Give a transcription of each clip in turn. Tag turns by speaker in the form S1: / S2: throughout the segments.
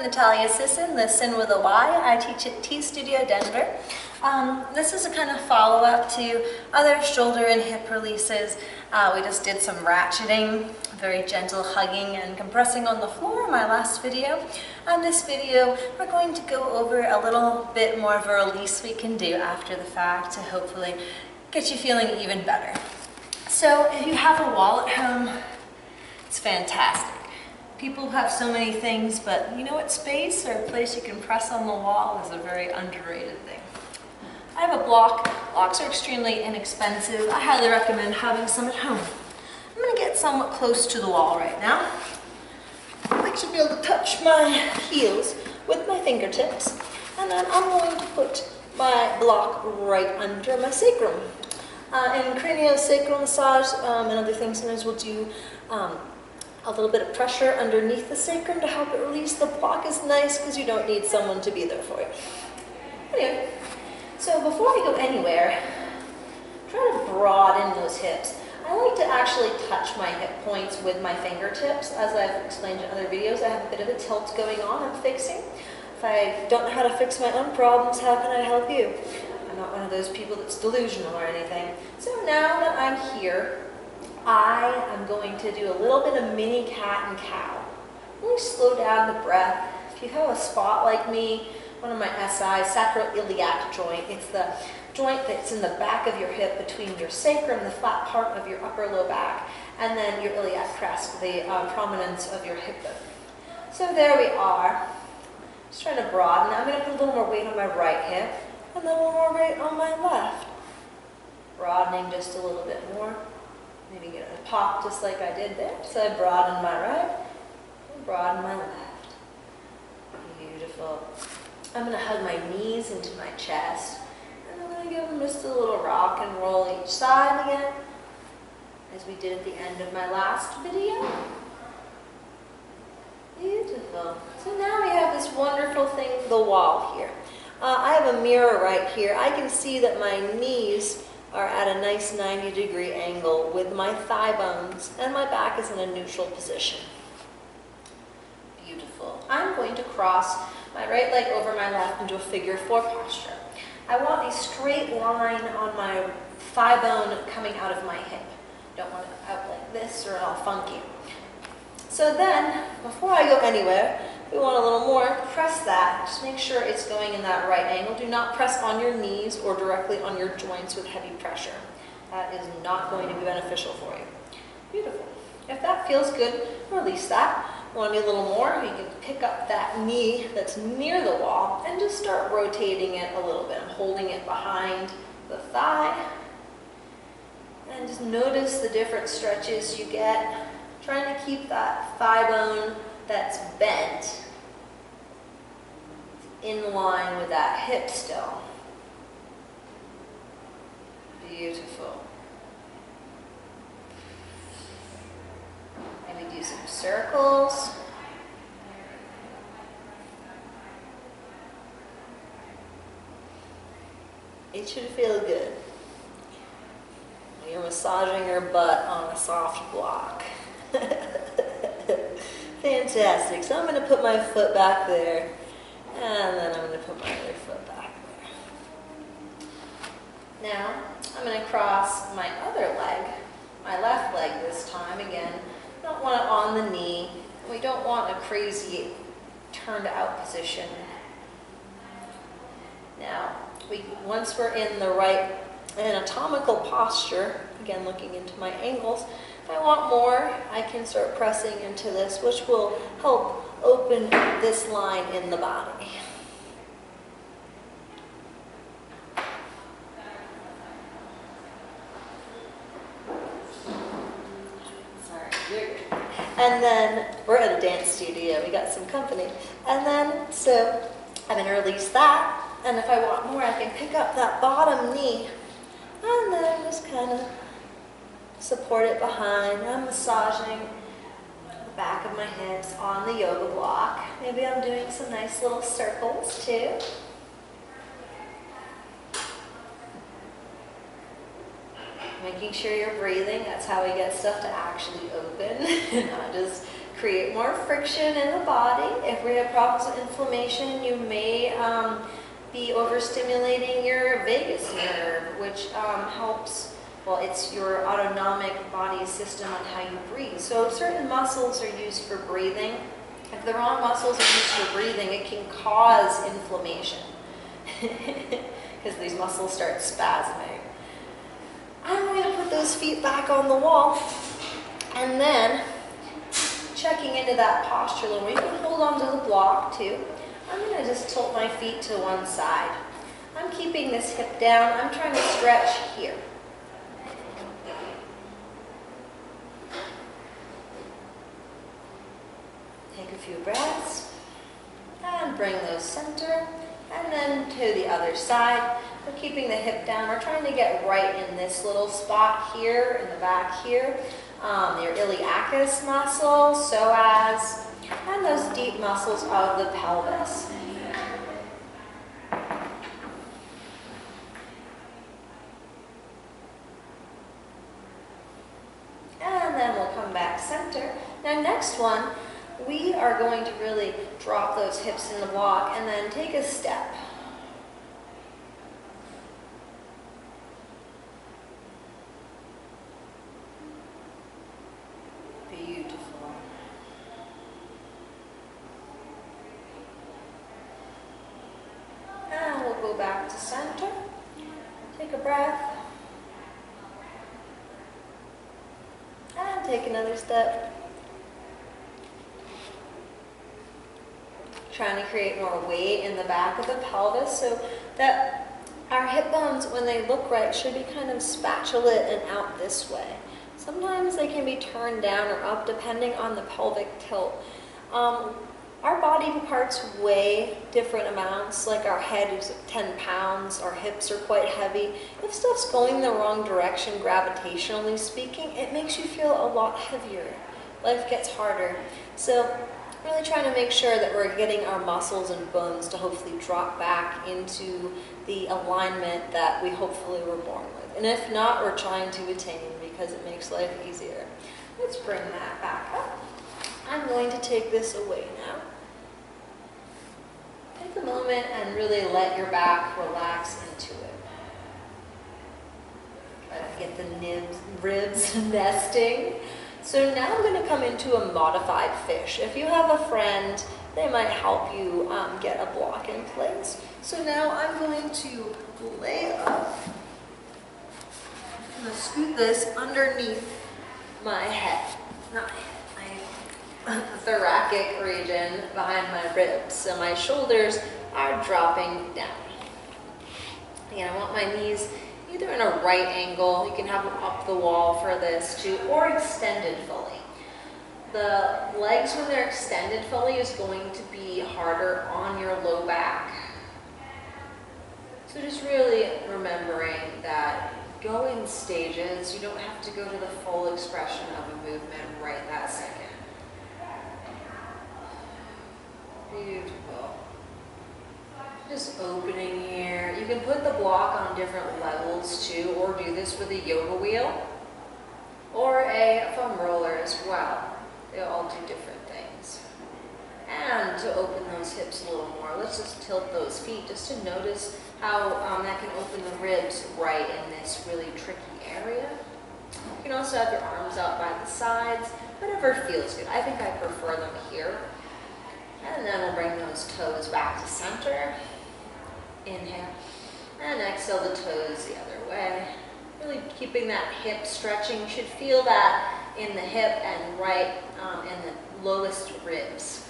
S1: Natalya Sysyn, the Syn with a Y. I teach at T Studio Denver. This is a kind of follow-up to other shoulder and hip releases. We just did some ratcheting, very gentle hugging and compressing on the floor in my last video. On this video, we're going to go over a little bit more of a release we can do after the fact to hopefully get you feeling even better. So if you have a wall at home, it's fantastic. People have so many things, but you know what, space or a place you can press on the wall is a very underrated thing. I have a block. Blocks are extremely inexpensive. I highly recommend having some at home. I'm going to get somewhat close to the wall right now. I should be able to touch my heels with my fingertips, and then I'm going to put my block right under my sacrum. In craniosacral massage and other things, sometimes we'll do a little bit of pressure underneath the sacrum to help it release. The block is nice because you don't need someone to be there for you. Anyway, so before we go anywhere, try to broaden those hips. I like to actually touch my hip points with my fingertips. As I've explained in other videos, I have a bit of a tilt going on I'm fixing. If I don't know how to fix my own problems, how can I help you? I'm not one of those people that's delusional or anything. So now that I'm here, I am going to do a little bit of mini cat and cow. Really slow down the breath. If you have a spot like me, one of my SIs, sacroiliac joint, it's the joint that's in the back of your hip between your sacrum, the flat part of your upper low back, and then your iliac crest, the prominence of your hip bone. So there we are. Just trying to broaden. Now I'm going to put a little more weight on my right hip, and then a little more weight on my left. Broadening just a little bit more. Maybe get a pop just like I did there. So I broaden my right and broaden my left. Beautiful. I'm going to hug my knees into my chest. And I'm going to give them just a little rock and roll each side again, as we did at the end of my last video. Beautiful. So now we have this wonderful thing, the wall here. I have a mirror right here. I can see that my knees are at a nice 90-degree angle with my thigh bones, and my back is in a neutral position. Beautiful. I'm going to cross my right leg over my left into a figure 4 posture. I want a straight line on my thigh bone coming out of my hip. Don't want it out like this or all funky. So then, before I go anywhere, we want a little more, press that. Just make sure it's going in that right angle. Do not press on your knees or directly on your joints with heavy pressure. That is not going to be beneficial for you. Beautiful. If that feels good, release that. Want to be a little more? You can pick up that knee that's near the wall and just start rotating it a little bit. I'm holding it behind the thigh. And just notice the different stretches you get. Trying to keep that thigh bone that's bent in line with that hip still. Beautiful. Maybe do some circles. It should feel good. You're massaging your butt on a soft block. Fantastic. So I'm going to put my foot back there, and then I'm going to put my other foot back there. Now, I'm going to cross my other leg, my left leg this time. Again, don't want it on the knee. We don't want a crazy turned out position. Now, once we're in the right anatomical posture, again looking into my angles, if I want more, I can start pressing into this, which will help open this line in the body. And then we're at a dance studio. We got some company. And then, so I'm going to release that. And if I want more, I can pick up that bottom knee and then just kind of support it behind. I'm massaging the back of my hips on the yoga block. Maybe I'm doing some nice little circles too. Making sure you're breathing. That's how we get stuff to actually open, not just create more friction in the body. If we have problems with inflammation, you may be overstimulating your vagus nerve, which helps, well, it's your autonomic body system on how you breathe. So certain muscles are used for breathing. If the wrong muscles are used for breathing, it can cause inflammation because these muscles start spasming. I'm going to put those feet back on the wall, and then checking into that postural, where you can hold onto the block too. I'm going to just tilt my feet to one side. I'm keeping this hip down. I'm trying to stretch here. Take a few breaths and bring those center, and then to the other side. We're keeping the hip down. We're trying to get right in this little spot here in the back here. Your iliacus muscle, psoas, and those deep muscles of the pelvis. And then we'll come back center. Now next one, we are going to really drop those hips in the block and then take a step. Beautiful. And we'll go back to center. Take a breath. And take another step. Trying to create more weight in the back of the pelvis so that our hip bones, when they look right, should be kind of spatulate and out this way. Sometimes they can be turned down or up depending on the pelvic tilt. Our body parts weigh different amounts, like our head is 10 pounds, our hips are quite heavy. If stuff's going the wrong direction, gravitationally speaking, it makes you feel a lot heavier. Life gets harder. So really trying to make sure that we're getting our muscles and bones to hopefully drop back into the alignment that we hopefully were born with. And if not, we're trying to attain because it makes life easier. Let's bring that back up. I'm going to take this away now. Take a moment and really let your back relax into it. Try to get the ribs nesting. So now I'm going to come into a modified fish. If you have a friend, they might help you get a block in place. So now I'm going to lay up. I'm going to scoot this underneath my head, not my head, my thoracic region behind my ribs. So my shoulders are dropping down. Again, I want my knees either in a right angle, you can have them up the wall for this too, or extended fully. The legs, when they're extended fully, is going to be harder on your low back. So just really remembering that go in stages. You don't have to go to the full expression of a movement right that second. Beautiful. Just opening here. You can put the block on different levels too, or do this with a yoga wheel or a foam roller as well. They all do different things. And to open those hips a little more, let's just tilt those feet just to notice how that can open the ribs right in this really tricky area. You can also have your arms out by the sides, whatever feels good. I think I prefer them here. And then we'll bring those toes back to center. Inhale. And exhale the toes the other way. Really keeping that hip stretching. You should feel that in the hip and right in the lowest ribs.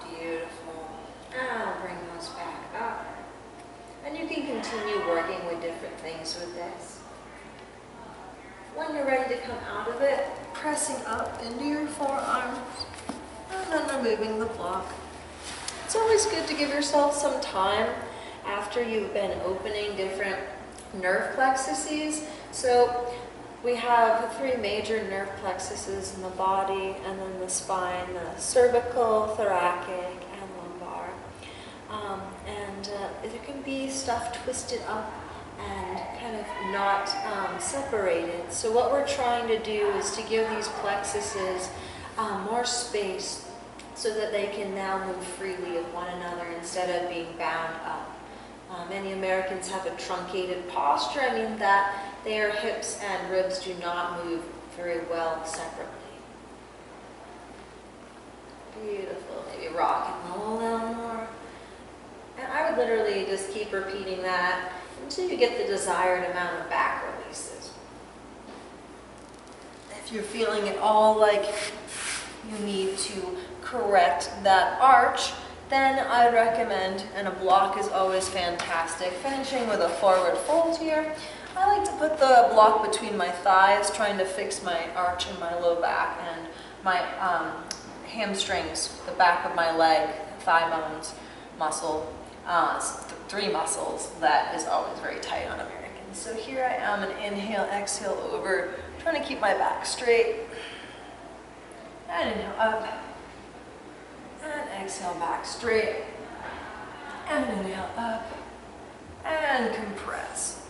S1: Beautiful. And I'll bring those back up. And you can continue working with different things with this. When you're ready to come out of it, pressing up into your forearms and then removing the block. It's always good to give yourself some time after you've been opening different nerve plexuses. So we have 3 major nerve plexuses in the body, and then the spine, the cervical, thoracic, and lumbar. There can be stuff twisted up and kind not separated. So what we're trying to do is to give these plexuses more space so that they can now move freely with one another instead of being bound up. Many Americans have a truncated posture. I mean that their hips and ribs do not move very well separately. Beautiful. Maybe rock and roll a little more. And I would literally just keep repeating that until you get the desired amount of back releases. If you're feeling at all like you need to correct that arch, then I'd recommend, and a block is always fantastic, finishing with a forward fold here. I like to put the block between my thighs, trying to fix my arch in my low back and my hamstrings, the back of my leg, thigh bones, muscle, three muscles. That is always very tight on Americans. So here I am, an inhale, exhale over, trying to keep my back straight. And inhale up. And exhale back straight. And inhale up. And compress.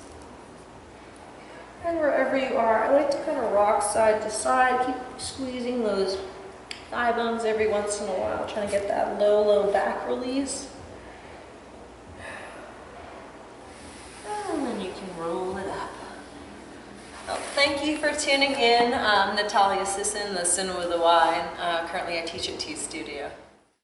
S1: And wherever you are, I like to kind of rock side to side. Keep squeezing those thigh bones every once in a while, trying to get that low back release. And then you can roll it up. Well, thank you for tuning in. Natalya Sysyn, the Syn with a Y. Currently I teach at T Studio.